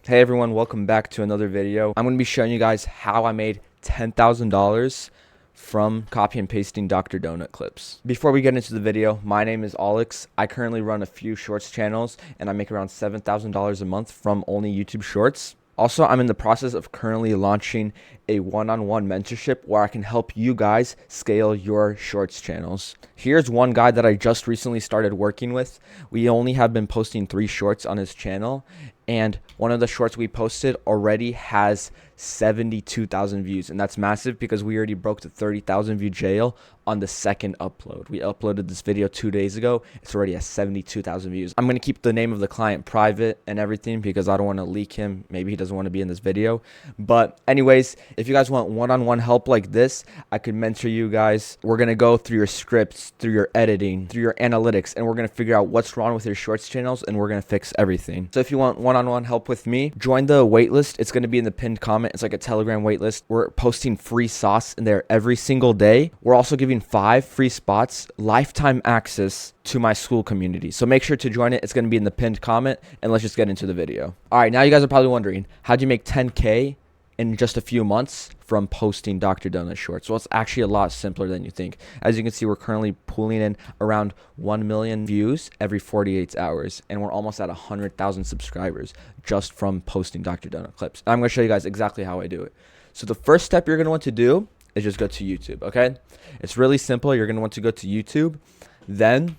Hey everyone, welcome back to another video. I'm going to be showing you guys how I made $10,000 from copy and pasting Dr. Donut clips. Before we get into the video, my name is Alex. I currently run a few shorts channels and I make around $7,000 a month from only YouTube shorts. Also, I'm in the process of currently launching a one-on-one mentorship where I can help you guys scale your shorts channels. Here's one guy that I just recently started working with. We only have been posting 3 shorts on his channel, and one of the shorts we posted already has 72,000 views, and that's massive because we already broke the 30,000 view jail on the second upload. We uploaded this video 2 days ago. It's already at 72,000 views. I'm going to keep the name of the client private and everything because I don't want to leak him. Maybe he doesn't want to be in this video. But anyways, if you guys want one-on-one help like this, I could mentor you guys. We're going to go through your scripts, through your editing, through your analytics, and we're going to figure out what's wrong with your shorts channels, and we're going to fix everything. So if you want one-on-one help with me, join the waitlist. It's going to be in the pinned comment. It's like a Telegram waitlist. We're posting free sauce in there every single day. We're also giving 5 free spots, lifetime access to my school community. So make sure to join it. It's going to be in the pinned comment, and let's just get into the video. All right, now you guys are probably wondering, how'd you make 10K in just a few months from posting Dr. Donut shorts? Well, it's actually a lot simpler than you think. As you can see, we're currently pulling in around 1 million views every 48 hours, and we're almost at 100,000 subscribers just from posting Dr. Donut clips. And I'm going to show you guys exactly how I do it. So the first step you're going to want to do is just go to YouTube, okay? It's really simple. You're going to want to go to YouTube, then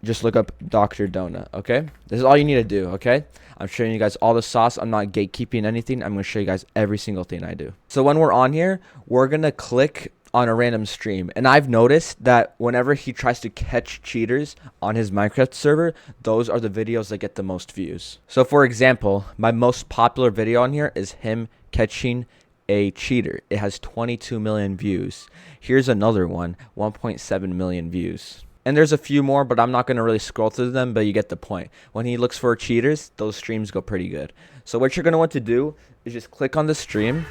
just look up Dr. Donut, okay? This is all you need to do, okay? I'm showing you guys all the sauce. I'm not gatekeeping anything. I'm going to show you guys every single thing I do. So when we're on here, we're going to click on a random stream. And I've noticed that whenever he tries to catch cheaters on his Minecraft server, those are the videos that get the most views. So for example, my most popular video on here is him catching a cheater. It has 22 million views. Here's another one, 1.7 million views. And there's a few more, but I'm not going to really scroll through them, but you get the point. When he looks for cheaters, those streams go pretty good. So what you're going to want to do is just click on the stream.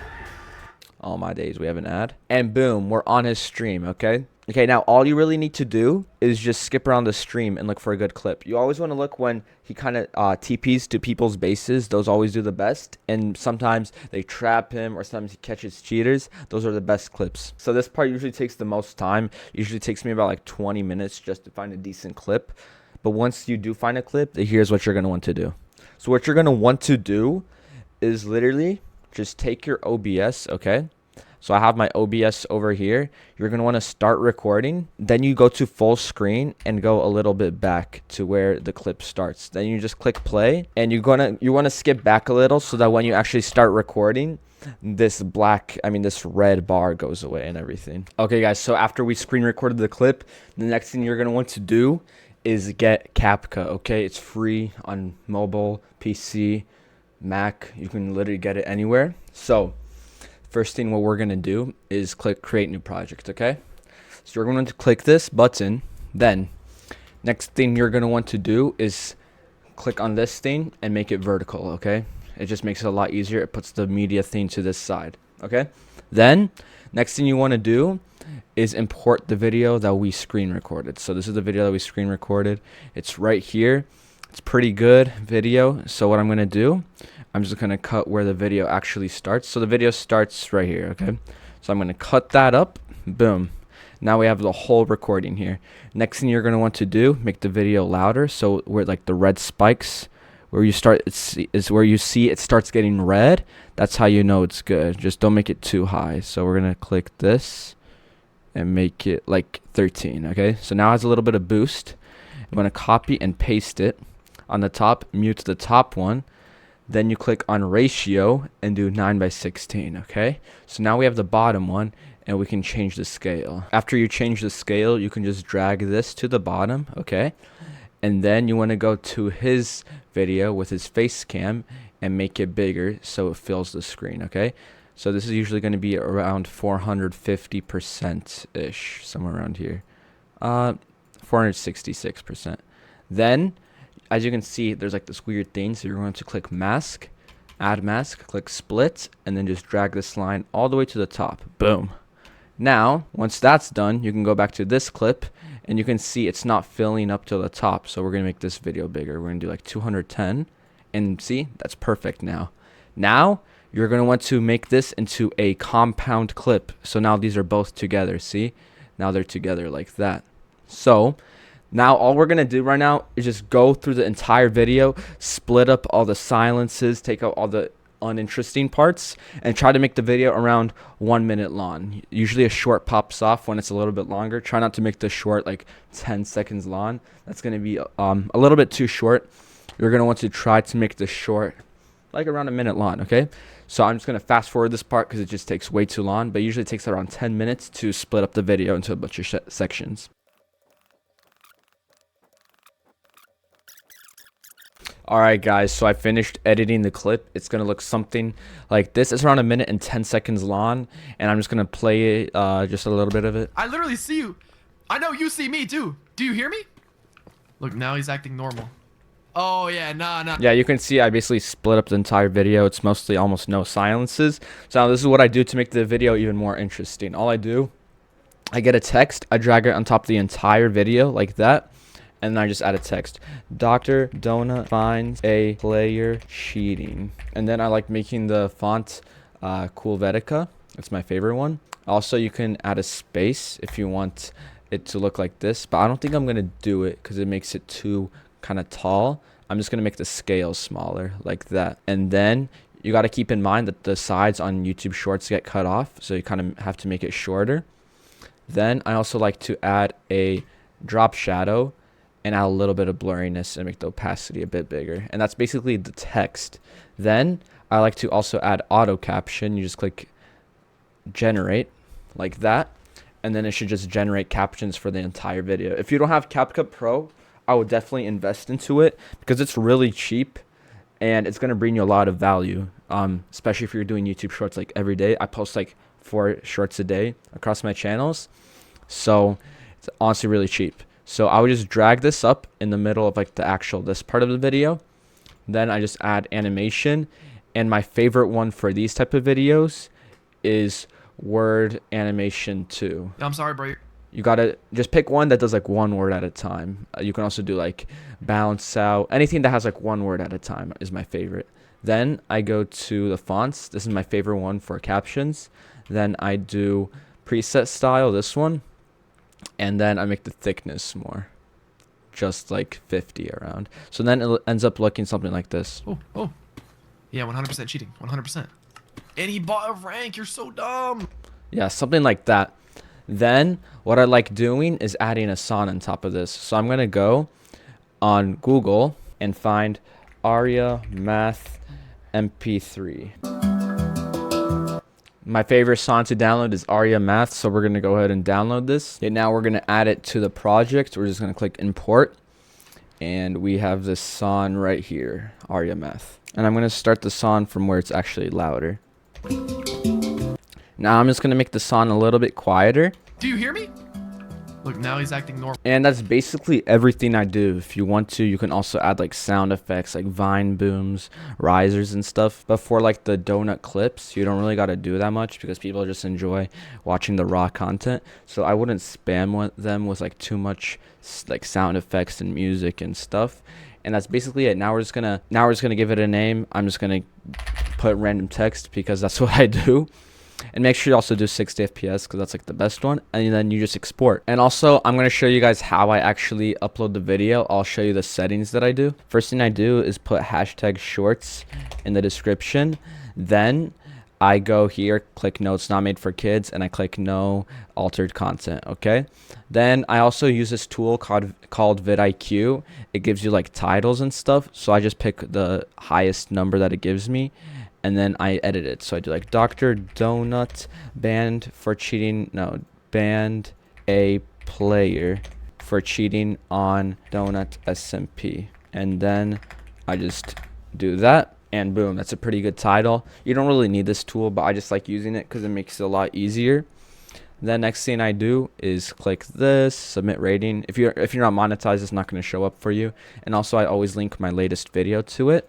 Oh my days, we have an ad. And boom, we're on his stream, okay? Okay, now all you really need to do is just skip around the stream and look for a good clip. You always want to look when he kind of TPs to people's bases. Those always do the best. And sometimes they trap him or sometimes he catches cheaters. Those are the best clips. So this part usually takes the most time. Usually takes me about like 20 minutes just to find a decent clip. But once you do find a clip, here's what you're going to want to do. So what you're going to want to do is literally just take your OBS, okay? So I have my OBS over here. You're going to want to start recording. Then you go to full screen and go a little bit back to where the clip starts. Then you just click play, and you want to skip back a little so that when you actually start recording, this red bar goes away and everything. Okay guys, so after we screen recorded the clip, the next thing you're going to want to do is get CapCut, okay? It's free on mobile, PC, Mac. You can literally get it anywhere. So first thing what we're going to do is click create new project, okay? So you're going to click this button. Then next thing you're going to want to do is click on this thing and make it vertical, okay? It just makes it a lot easier. It puts the media thing to this side, okay? Then next thing you want to do is import the video that we screen recorded. So this is the video that we screen recorded. It's right here. It's pretty good video. So what I'm going to do, I'm just going to cut where the video actually starts. So the video starts right here, okay? So I'm going to cut that up. Boom. Now we have the whole recording here. Next thing you're going to want to do, make the video louder. So where like the red spikes, where you start, is where you see it starts getting red. That's how you know it's good. Just don't make it too high. So we're going to click this and make it like 13, okay? So now it has a little bit of boost. I'm going to copy and paste it. On the top, mute the top one. Then you click on ratio and do 9:16, okay? So now we have the bottom one and we can change the scale. After you change the scale, you can just drag this to the bottom, okay? And then you want to go to his video with his face cam and make it bigger so it fills the screen, okay? So this is usually going to be around 450%-ish, somewhere around here. 466%. Then as you can see, there's like this weird thing. So you're going to click mask, add mask, click split, and then just drag this line all the way to the top. Boom. Now, once that's done, you can go back to this clip and you can see it's not filling up to the top. So we're going to make this video bigger. We're going to do like 210 And see, that's perfect now. Now you're going to want to make this into a compound clip. So now these are both together. See, now they're together like that. So now all we're going to do right now is just go through the entire video, split up all the silences, take out all the uninteresting parts, and try to make the video around 1 minute long. Usually a short pops off when it's a little bit longer. Try not to make the short like 10 seconds long. That's going to be a little bit too short. You're going to want to try to make the short like around 1 minute long, okay? So I'm just going to fast forward this part because it just takes way too long, but usually it takes around 10 minutes to split up the video into a bunch of sections. Alright guys, so I finished editing the clip. It's going to look something like this. It's around 1 minute and 10 seconds long, and I'm just going to play it, just a little bit of it. I literally see you. I know you see me too. Do you hear me? Look, now he's acting normal. Oh yeah, nah. Yeah, you can see I basically split up the entire video. It's mostly almost no silences. So now this is what I do to make the video even more interesting. All I do, I get a text, I drag it on top of the entire video like that, and then I just add a text. Dr. Donut finds a player cheating. And then I like making the font Helvetica. It's my favorite one. Also, you can add a space if you want it to look like this, but I don't think I'm going to do it because it makes it too kind of tall. I'm just going to make the scale smaller like that. And then you got to keep in mind that the sides on YouTube Shorts get cut off, so you kind of have to make it shorter. Then I also like to add a drop shadow and add a little bit of blurriness and make the opacity a bit bigger. And that's basically the text. Then I like to also add auto caption. You just click generate like that, and then it should just generate captions for the entire video. If you don't have CapCut Pro, I would definitely invest into it because it's really cheap and it's going to bring you a lot of value, especially if you're doing YouTube Shorts like every day. I post like 4 shorts a day across my channels, so it's honestly really cheap. So I would just drag this up in the middle of like this part of the video. Then I just add animation, and my favorite one for these type of videos is word animation 2. I'm sorry, bro. You gotta just pick one that does like 1 word at a time. You can also do like bounce out. Anything that has like 1 word at a time is my favorite. Then I go to the fonts. This is my favorite one for captions. Then I do preset style, this one. And then I make the thickness more. Just like 50 around. So then it ends up looking something like this. Oh. Yeah, 100% cheating. 100%. And he bought a rank. You're so dumb. Yeah, something like that. Then what I like doing is adding a song on top of this. So I'm going to go on Google and find Aria Math MP3. My favorite song to download is Aria Math, so we're going to go ahead and download this. And now we're going to add it to the project. We're just going to click import, and we have this song right here, Aria Math. And I'm going to start the song from where it's actually louder. Now I'm just going to make the song a little bit quieter. Do you hear me? Look, now he's acting normal. And that's basically everything I do. If you want to, you can also add like sound effects like vine booms, risers and stuff. But for like the donut clips, you don't really got to do that much because people just enjoy watching the raw content. So I wouldn't spam them with like too much like sound effects and music and stuff. And that's basically it. Now we're just gonna give it a name. I'm just gonna put random text because that's what I do. And make sure you also do 60 FPS because that's like the best one. And then you just export. And also, I'm going to show you guys how I actually upload the video. I'll show you the settings that I do. First thing I do is put hashtag shorts in the description. Then I go here, click no, it's not made for kids, and I click no altered content, okay? Then I also use this tool called vidIQ. It gives you like titles and stuff. So I just pick the highest number that it gives me, and then I edit it. So I do like Dr. Donut banned a player for cheating on Donut SMP. And then I just do that, and boom, that's a pretty good title. You don't really need this tool, but I just like using it because it makes it a lot easier. Then next thing I do is click this, submit rating. If you're not monetized, it's not going to show up for you. And also I always link my latest video to it.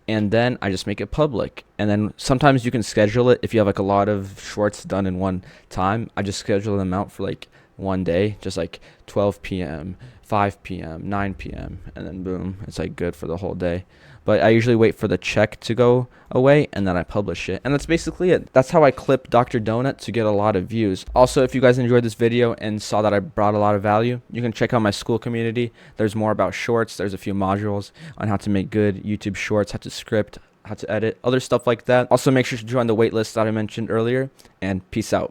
And then I just make it public. And then sometimes you can schedule it if you have like a lot of shorts done in one time. I just schedule them out for like one day, just like 12 p.m., 5 p.m., 9 p.m., and then boom, it's like good for the whole day. But I usually wait for the check to go away and then I publish it. And that's basically it. That's how I clip Dr. Donut to get a lot of views. Also, if you guys enjoyed this video and saw that I brought a lot of value, you can check out my school community. There's more about shorts. There's a few modules on how to make good YouTube shorts, how to script, how to edit, other stuff like that. Also, make sure to join the waitlist that I mentioned earlier, and peace out.